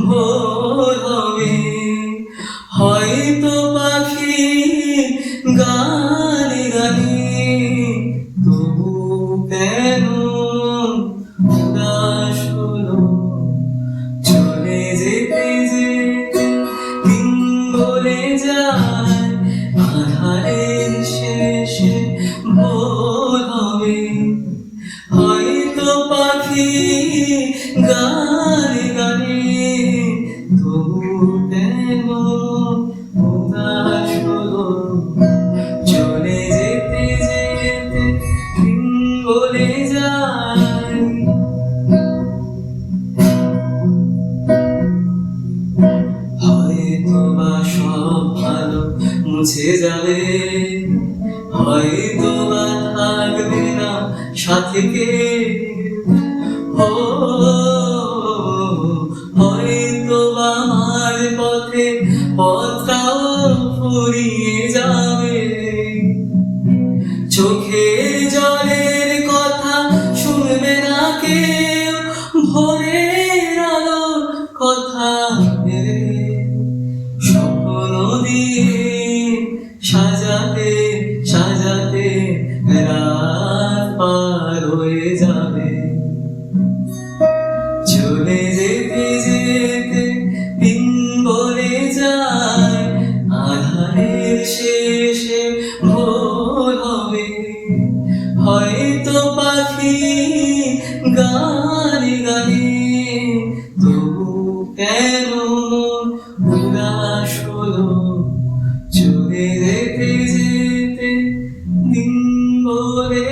ভোর হবে, হয়তো পাখি গানে গানে, তবু কেন উদাস হলো? চলে যেতে যেতে দিন বলে যায়, আধারের শেষে ভোর হবে, হয়তো পাখি গানে গানে, তবু কেন উদাস হলো? চলে যেতে যেতে দিন বলে যায়। হয়তো বা সব ভালো মুছে যাবে, হয়তো বা থাকবে না সাথে কেউ, ও হয়তো বা আমার পথে পথটাও ফুরিয়ে যাবে। চোখের জলের কথা শুনবে না কেউ, ভোরের আলোর কথা ভেবে স্বপ্ন দিয়ে সাজাতে সাজাতে রাত পার হয়ে যাবে। চলে যেতে যেতে দিন বলে যায়, আধারের শেষে ভোর হবে, হয়তো পাখি গানে গানে, তবু কেন উদাস হলো? চলে যেতে যেতে দিন বলে